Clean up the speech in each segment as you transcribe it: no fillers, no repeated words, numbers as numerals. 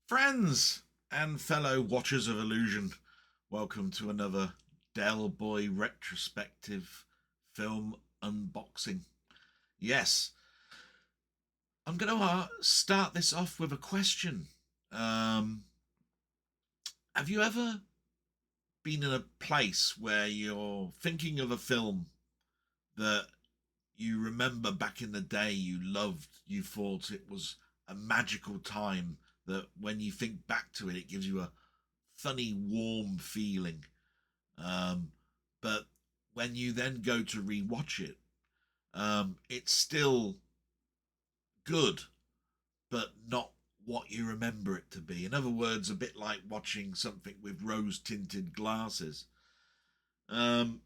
Friends and fellow watchers of illusion, welcome to another Delboy retrospective film unboxing. Yes, I'm going to start this off with a question. Have you ever been in a place where you're thinking of a film that you remember back in the day you loved, you thought it was a magical time, that when you think back to it, it gives you a funny, warm feeling. Um, but when you then go to rewatch it, it's still good, but not what you remember it to be. In other words, a bit like watching something with rose tinted glasses. Um,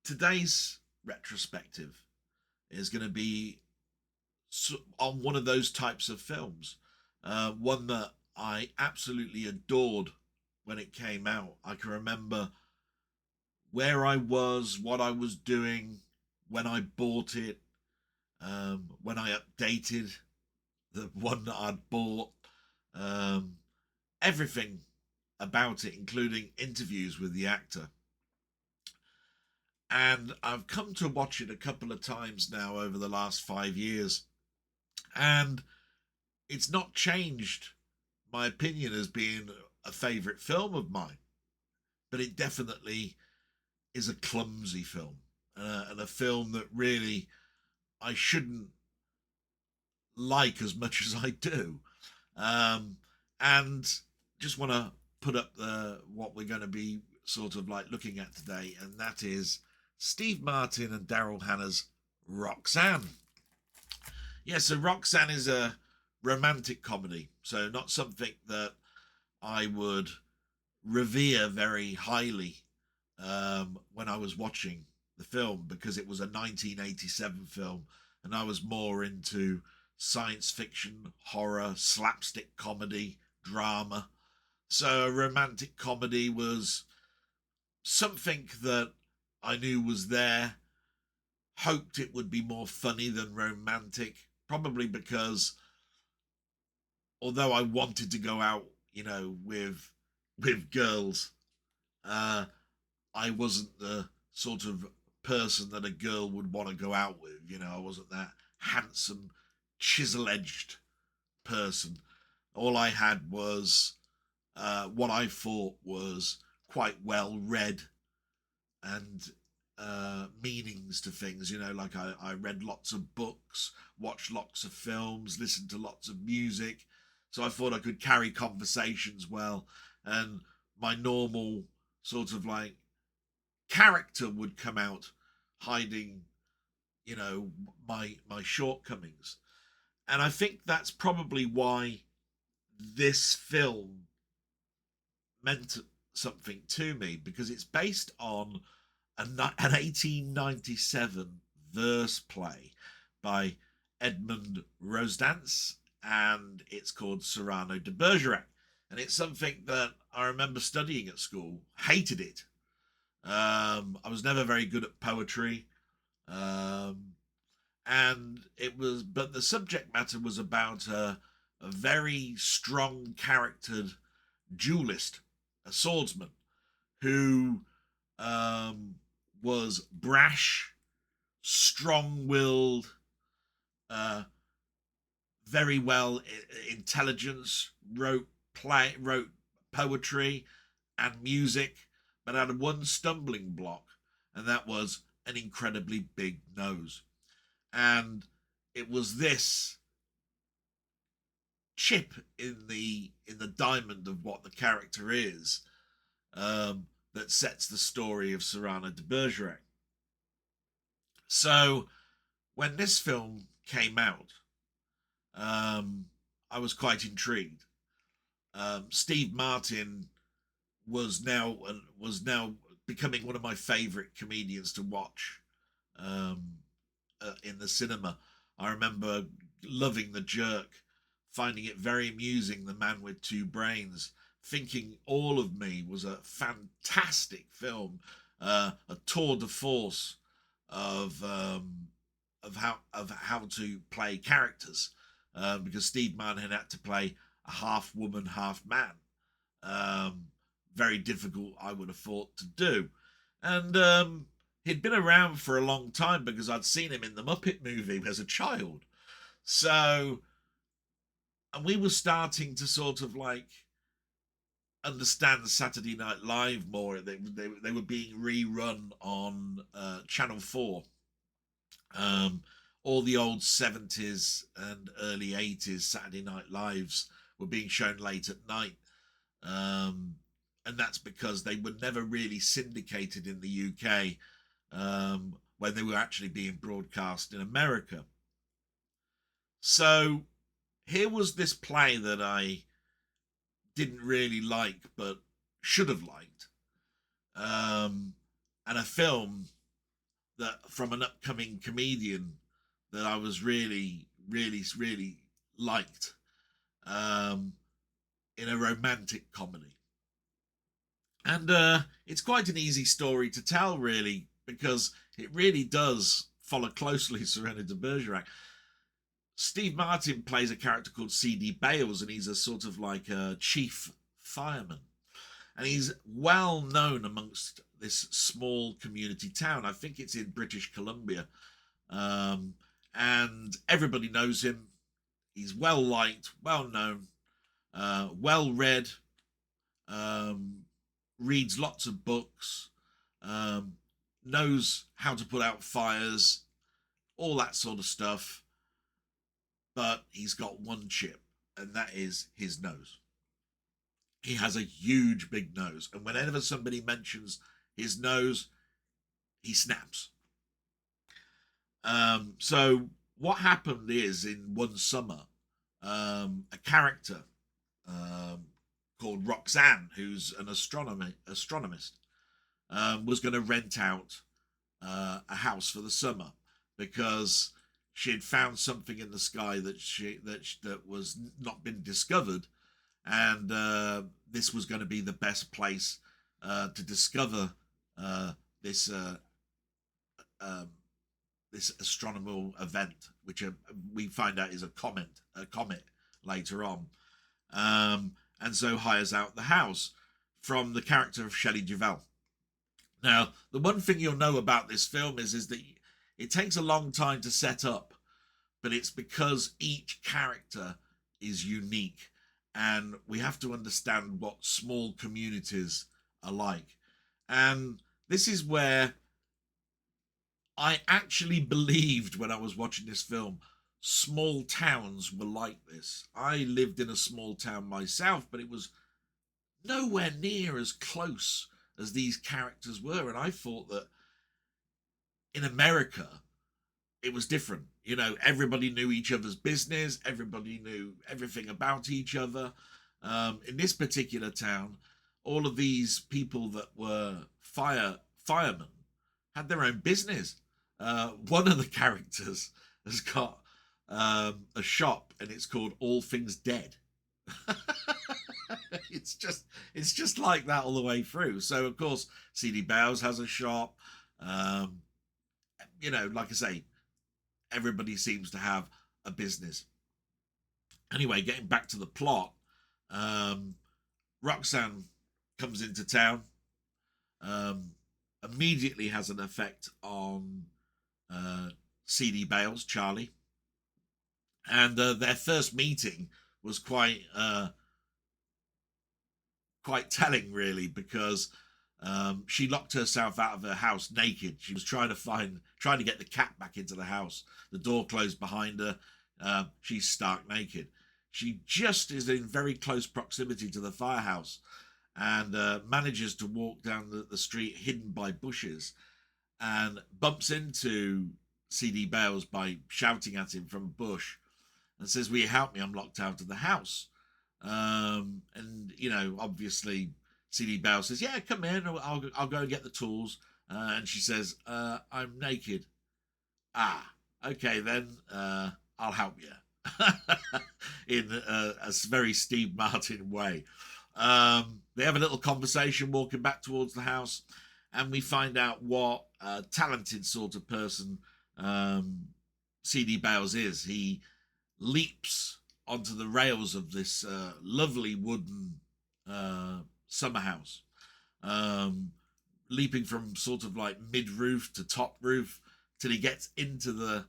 Today's retrospective is going to be on one of those types of films. One that I absolutely adored when it came out. I can remember where I was, what I was doing when I bought it, when I updated the one that I'd bought, um, everything about it, including interviews with the actor. And I've come to watch it a couple of times now over the last 5 years, and it's not changed my opinion as being a favourite film of mine, but it definitely is a clumsy film, and a film that really I shouldn't like as much as I do. Um, and just want to put up the what we're going to be sort of like looking at today, and that is Steve Martin and Daryl Hannah's Roxanne. Yeah, so Roxanne is a romantic comedy, so not something that I would revere very highly when I was watching the film, because it was a 1987 film and I was more into science fiction, horror, slapstick comedy, drama. So a romantic comedy was something that I knew was there. Hoped it would be more funny than romantic, probably because although I wanted to go out, with girls, uh, I wasn't the sort of person that a girl would want to go out with. I wasn't that handsome, chisel edged person. All I had was what I thought was quite well read and meanings to things. Like I read lots of books, watched lots of films, listened to lots of music. So I thought I could carry conversations well, and my normal sort of like character would come out hiding, my shortcomings. And I think that's probably why this film meant something to me, because it's based on an 1897 verse play by Edmund Rosedance, and it's called Cyrano de Bergerac. And it's something that I remember studying at school, hated it. I was never very good at poetry. Um, but the subject matter was about a very strong charactered duelist, a swordsman, who um, was brash, strong-willed, uh, very well intelligence, wrote poetry and music, but had one stumbling block, and that was an incredibly big nose. And it was this chip in the diamond of what the character is, that sets the story of Cyrano de Bergerac. So when this film came out, um, I was quite intrigued. Steve Martin was now becoming one of my favourite comedians to watch, um, in the cinema. I remember loving The Jerk, finding it very amusing, The Man with Two Brains, thinking All of Me was a fantastic film, a tour de force of how to play characters, because Steve Martin had to play a half woman, half man. Very difficult, I would have thought, to do. And he'd been around for a long time because I'd seen him in the Muppet movie as a child. So, and we were starting to sort of like understand Saturday Night Live more. They were being rerun on Channel 4. All the old 70s and early 80s Saturday Night Lives were being shown late at night. And that's because they were never really syndicated in the UK when they were actually being broadcast in America. So here was this play that I didn't really like but should have liked, and a film that from an upcoming comedian that I was really liked, in a romantic comedy. And it's quite an easy story to tell, really, because it really does follow closely Serenity de Bergerac. Steve Martin plays a character called C.D. Bales, and he's a sort of like a chief fireman. And he's well known amongst this small community town. I think it's in British Columbia. And everybody knows him. He's well liked, well known, well read, reads lots of books, knows how to put out fires, all that sort of stuff. But he's got one chip, and that is his nose. He has a huge big nose, and whenever somebody mentions his nose, he snaps. So what happened is, in one summer, a character called Roxanne, who's an astronomist, was going to rent out a house for the summer because she had found something in the sky that was not been discovered, and this was going to be the best place to discover this this astronomical event, which we find out is a comet later on, and so hires out the house from the character of Shelley Duvall. Now, the one thing you'll know about this film is that it takes a long time to set up, but it's because each character is unique, and we have to understand what small communities are like. And this is where I actually believed, when I was watching this film, small towns were like this. I lived in a small town myself, but it was nowhere near as close as these characters were. And I thought that in America, it was different. You know, everybody knew each other's business. Everybody knew everything about each other. In this particular town, all of these people that were firemen had their own business. One of the characters has got a shop, and it's called All Things Dead. it's just like that all the way through. So of course, C.D. Bales has a shop. You know, like I say, everybody seems to have a business. Anyway, getting back to the plot, Roxanne comes into town, immediately has an effect on C.D. Bales, Charlie, and their first meeting was quite telling, really, because she locked herself out of her house naked. She was trying to get the cat back into the house. The door closed behind her. She's stark naked. She just is in very close proximity to the firehouse, and manages to walk down the street hidden by bushes, and bumps into C.D. Bales by shouting at him from a bush, and says, "Will you help me? I'm locked out of the house." And you know, obviously, C.D. Bales says, "Yeah, come in. I'll go and get the tools." And she says, "I'm naked." "Ah, okay then. I'll help you." In a very Steve Martin way. They have a little conversation walking back towards the house, and we find out what a talented sort of person C.D. Bales is. He leaps onto the rails of this lovely wooden summer house, leaping from sort of like mid-roof to top roof till he gets into the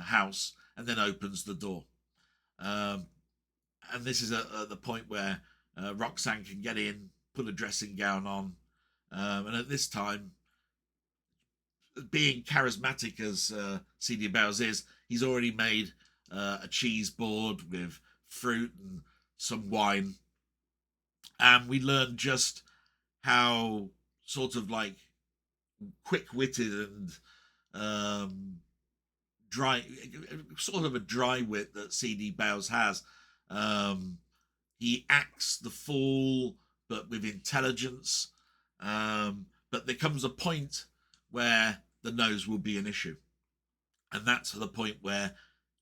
house and then opens the door. And this is at the point where Roxanne can get in, put a dressing gown on, and at this time, being charismatic as C.D. Bowes is, he's already made a cheese board with fruit and some wine, and we learn just how sort of like quick-witted and dry, sort of a dry wit that C.D. Bowes has. He acts the fool, but with intelligence. But there comes a point where the nose will be an issue. And that's the point where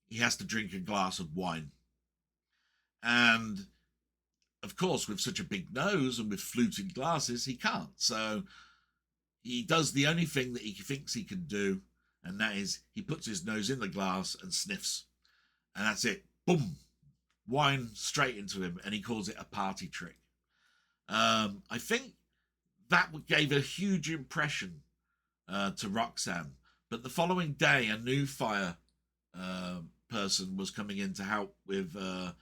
he has to drink a glass of wine. And of course, with such a big nose and with fluted glasses, he can't. So he does the only thing that he thinks he can do, and that is he puts his nose in the glass and sniffs. And that's it. Boom. Wine straight into him, and he calls it a party trick. I think that gave a huge impression to Roxanne. But the following day, a new fire person was coming in to help with the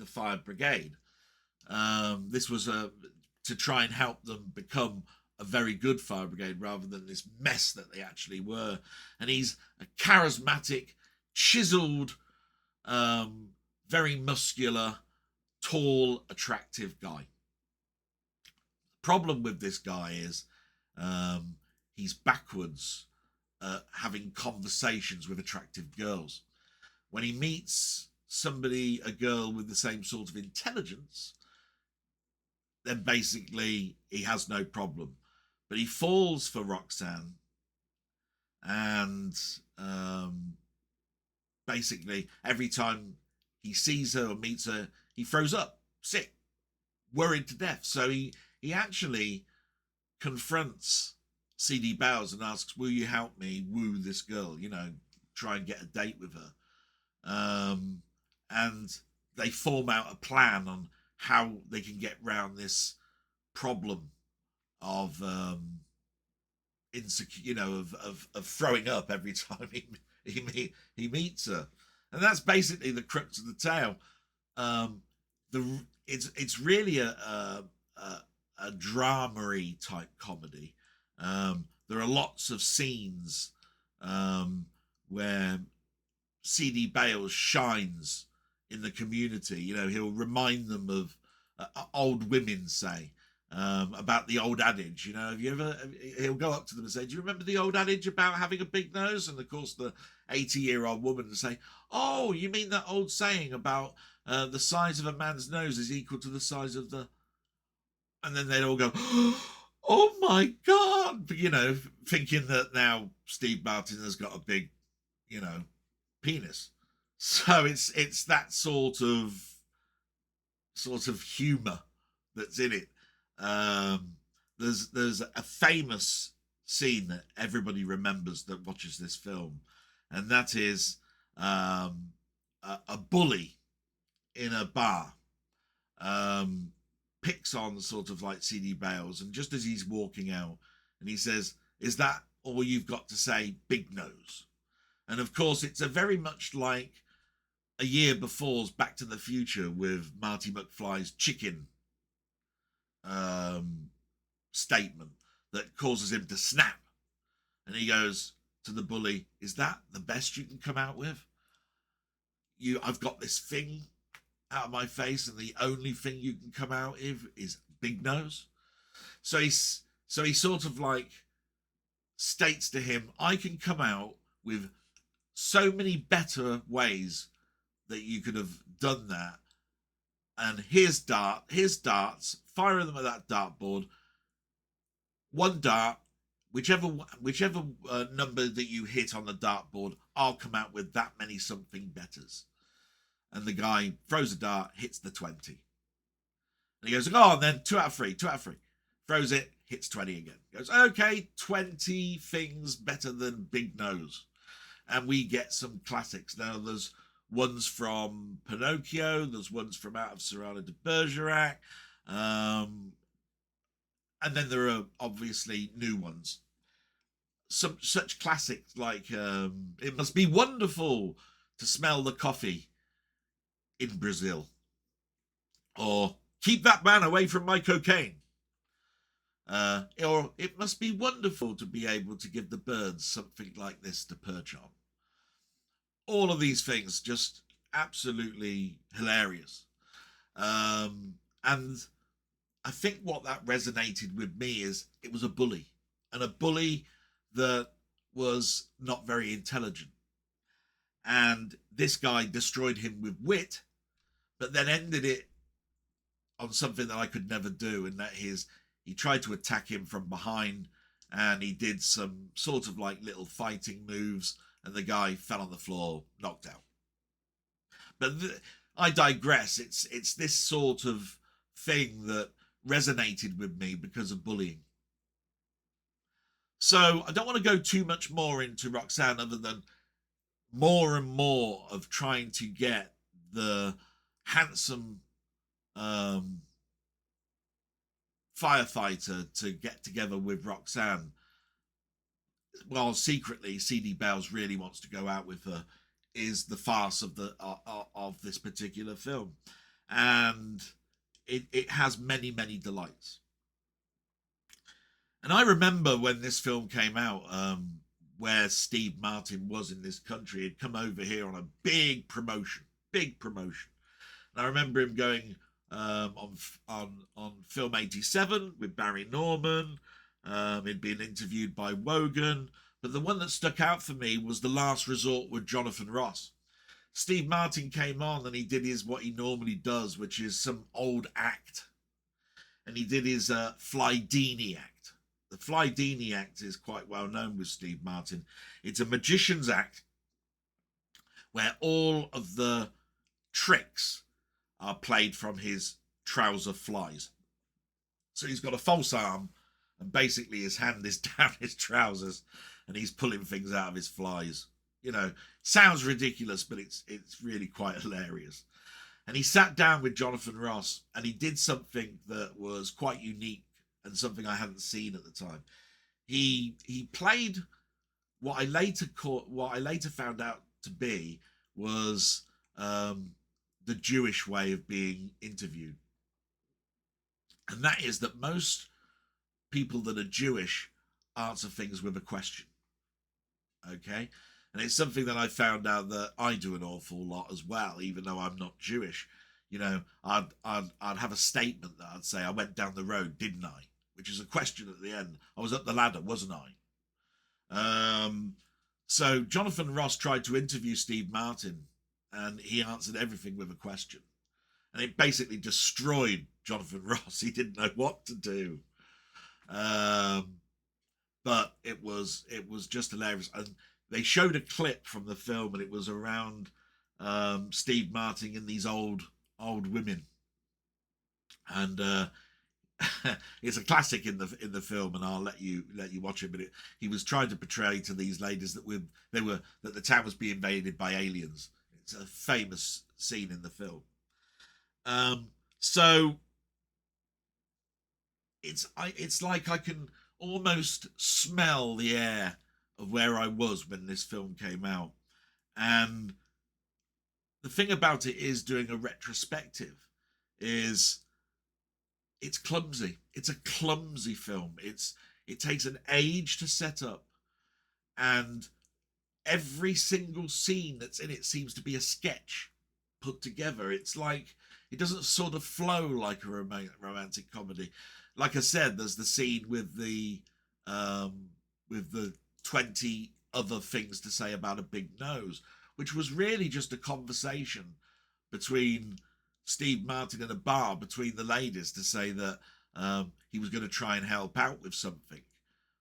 fire brigade. This was to try and help them become a very good fire brigade rather than this mess that they actually were. And he's a charismatic, chiseled, very muscular, tall, attractive guy. The problem with this guy is he's backwards at having conversations with attractive girls. When he meets somebody, a girl with the same sort of intelligence, then basically he has no problem. But he falls for Roxanne, and basically every time he sees her or meets her, he throws up, sick, worried to death. So he actually confronts C.D. Bowes and asks, will you help me woo this girl, try and get a date with her. And they form out a plan on how they can get round this problem of insecure, of throwing up every time he meets her. And that's basically the crux of the tale. It's really a drama-y type comedy. There are lots of scenes where C.D. Bowes shines in the community. He'll remind them of old women, say, about the old adage. He'll go up to them and say, do you remember the old adage about having a big nose? And of course the 80-year-old woman will say, oh, you mean that old saying about the size of a man's nose is equal to the size of the... And then they'd all go, oh my God, thinking that now Steve Martin has got a big, penis. So it's that sort of humor that's in it. There's a famous scene that everybody remembers that watches this film, and that is a bully in a bar picks on sort of like C.D. Bowes, and just as he's walking out, and he says, is that all you've got to say, big nose? And of course it's a very much like a year before's Back to the Future with Marty McFly's chicken statement that causes him to snap. And he goes to the bully, is that the best you can come out with? I've got this thing out of my face, and the only thing you can come out with is big nose. So he sort of like states to him, I can come out with so many better ways that you could have done that. And here's darts, fire them at that dartboard. One dart, whichever number that you hit on the dartboard, I'll come out with that many something betters. And the guy throws a dart, hits the 20. And he goes, oh, and then 2 out of 3. Throws it, hits 20 again. He goes, okay, 20 things better than big nose. and we get some classics. Now, there's ones from Pinocchio, there's ones from Out of Cyrano de Bergerac, and then there are obviously new ones. Some such classics like It Must Be Wonderful to Smell the Coffee in Brazil, or Keep That Man Away from My Cocaine, or It Must Be Wonderful to Be Able to Give the Birds Something Like This to Perch on. All of these things just absolutely hilarious. And I think what that resonated with me is it was a bully, and a bully that was not very intelligent. And this guy destroyed him with wit, but then ended it on something that I could never do, and that is he tried to attack him from behind, and he did some sort of like little fighting moves, and the guy fell on the floor, knocked out. But I digress. It's this sort of thing that resonated with me because of bullying. So I don't want to go too much more into Roxanne, other than more and more of trying to get the handsome firefighter to get together with Roxanne, while secretly CD Bells really wants to go out with her, is the farce of of this particular film. And it has many delights. And I remember when this film came out, where Steve Martin was in this country. He'd come over here on a big promotion. And I remember him going on Film 87 with Barry Norman. He'd been interviewed by Wogan. But the one that stuck out for me was The Last Resort with Jonathan Ross. Steve Martin came on and he did what he normally does, which is some old act. And he did his Fly Dini act. The Fly Dini act is quite well known with Steve Martin. It's a magician's act where all of the tricks are played from his trouser flies. So he's got a false arm, and basically his hand is down his trousers, and he's pulling things out of his flies. You know, sounds ridiculous, but it's really quite hilarious. And he sat down with Jonathan Ross, and he did something that was quite unique and something I hadn't seen at the time. He played what I later found out to be was the Jewish way of being interviewed, and that is that most people that are Jewish answer things with a question. Okay, and it's something that I found out that I do an awful lot as well, even though I'm not Jewish. You know, I'd have a statement that I'd say, I went down the road, didn't I? Which is a question at the end. I was up the ladder, wasn't I? So Jonathan Ross tried to interview Steve Martin, and he answered everything with a question. And it basically destroyed Jonathan Ross. He didn't know what to do. But it was just hilarious. And they showed a clip from the film, and it was around Steve Martin and these old women. And it's a classic in the film, and I'll let you watch it. But he was trying to portray to these ladies that the town was being invaded by aliens. It's a famous scene in the film. So it's like I can almost smell the air of where I was when this film came out. And the thing about it is, doing a retrospective is it's clumsy. It's a clumsy film. It takes an age to set up, and every single scene that's in it seems to be a sketch put together. It's like it doesn't sort of flow like a romantic comedy. Like I said, there's the scene with the 20 other things to say about a big nose, which was really just a conversation between Steve Martin in a bar between the ladies to say that he was going to try and help out with something,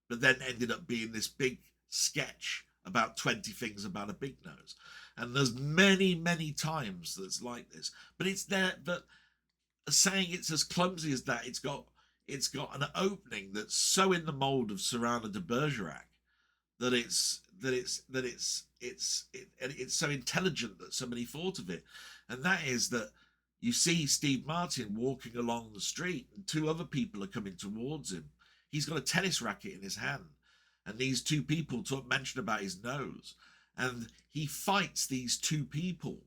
but then ended up being this big sketch about 20 things about a big nose. And there's many times that's like this, but it's there. But saying it's as clumsy as that, it's got an opening that's so in the mold of Cyrano de Bergerac that it's it's so intelligent that somebody thought of it, and that is that you see Steve Martin walking along the street, and two other people are coming towards him. He's got a tennis racket in his hand, and these two people mention about his nose, and he fights these two people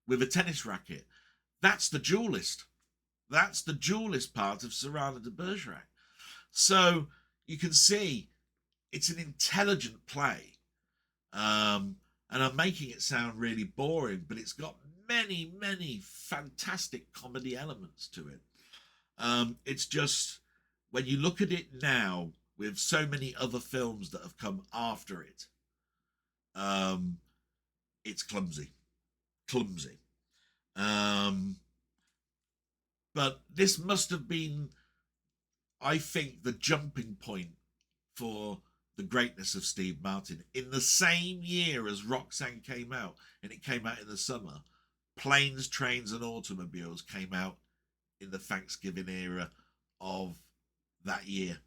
with a tennis racket. That's the duelist. That's the duelist part of Cyrano de Bergerac. So you can see it's an intelligent play. And I'm making it sound really boring, but it's got many, many fantastic comedy elements to it. It's just, when you look at it now, with so many other films that have come after it, it's clumsy. But this must have been, I think, the jumping point for the greatness of Steve Martin. In the same year as Roxanne came out, and it came out in the summer, Planes, Trains and Automobiles came out in the Thanksgiving era of that year.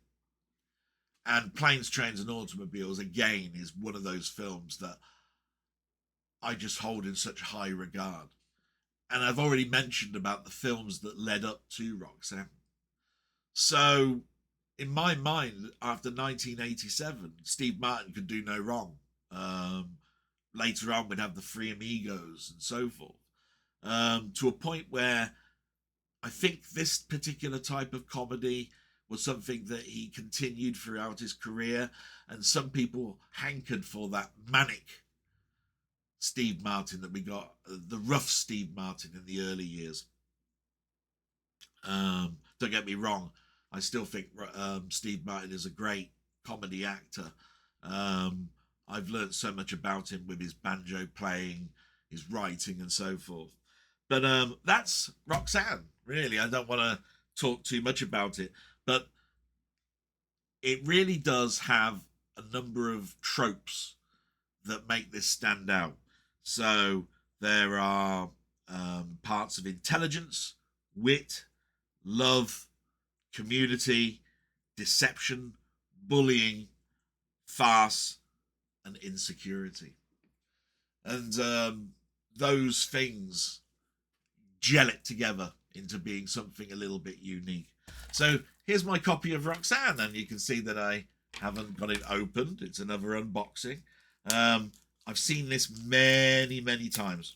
And Planes, Trains and Automobiles, again, is one of those films that I just hold in such high regard. And I've already mentioned about the films that led up to Roxanne. So in my mind, after 1987, Steve Martin could do no wrong. Later on, we'd have the Three Amigos and so forth, to a point where I think this particular type of comedy was something that he continued throughout his career, and some people hankered for that manic Steve Martin that we got, the rough Steve Martin in the early years. Don't get me wrong, I still think Steve Martin is a great comedy actor. I've learned so much about him with his banjo playing, his writing and so forth. But that's Roxanne, really. I don't want to talk too much about it, but it really does have a number of tropes that make this stand out. So there are parts of intelligence, wit, love, community, deception, bullying, farce, and insecurity. And those things gel it together into being something a little bit unique. So here's my copy of Roxanne, and you can see that I haven't got it opened. It's another unboxing. I've seen this many, many times.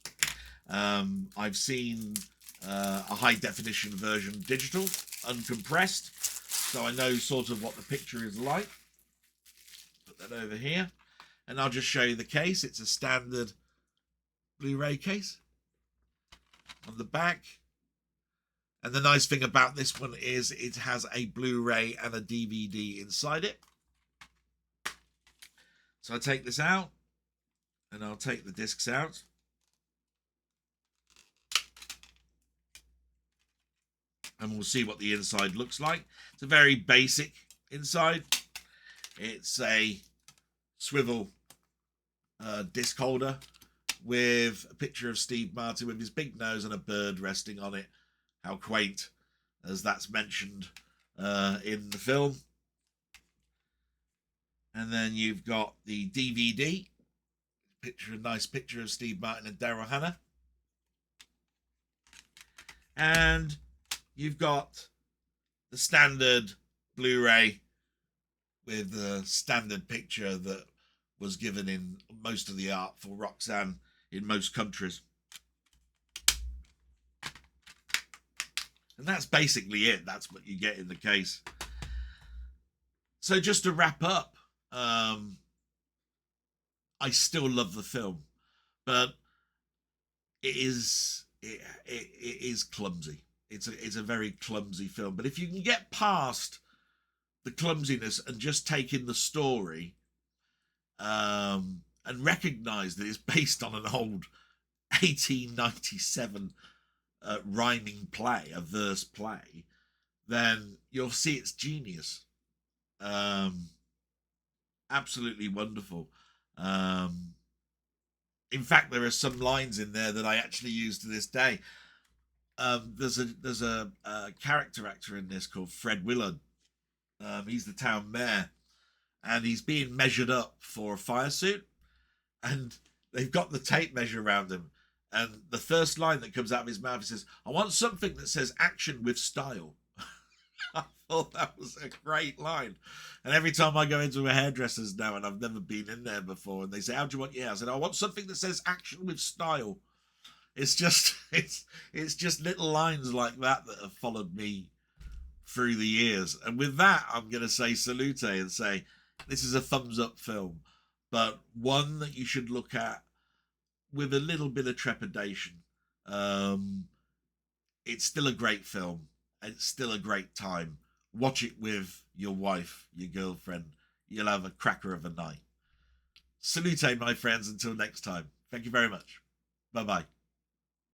I've seen a high definition version digital, uncompressed, so I know sort of what the picture is like. Put that over here, and I'll just show you the case. It's a standard Blu-ray case on the back. And the nice thing about this one is it has a Blu-ray and a DVD inside it. So I take this out, and I'll take the discs out. And we'll see what the inside looks like. It's a very basic inside. It's a swivel disc holder with a picture of Steve Martin with his big nose and a bird resting on it. How quaint, as that's mentioned in the film. And then you've got the DVD, a nice picture of Steve Martin and Daryl Hannah. And you've got the standard Blu-ray with the standard picture that was given in most of the art for Roxanne in most countries. And that's basically it. That's what you get in the case. So just to wrap up, I still love the film, but it is clumsy. It's a very clumsy film. But if you can get past the clumsiness and just take in the story, and recognize that it's based on an old 1897 rhyming play, a verse play, then you'll see its genius. Absolutely wonderful. In fact, there are some lines in there that I actually use to this day. There's a character actor in this called Fred Willard. He's the town mayor, and he's being measured up for a fire suit, and they've got the tape measure around him, and the first line that comes out of his mouth, he says, "I want something that says action with style." I thought that was a great line. And every time I go into a hairdresser's now, and I've never been in there before, and they say, "How do you want your hair?" I said, "I want something that says action with style." It's just it's just little lines like that that have followed me through the years. And with that, I'm going to say salute and say this is a thumbs up film, but one that you should look at with a little bit of trepidation. It's still a great film. It's still a great time. Watch it with your wife, your girlfriend. You'll have a cracker of a night. Salute, my friends. Until next time. Thank you very much. Bye-bye.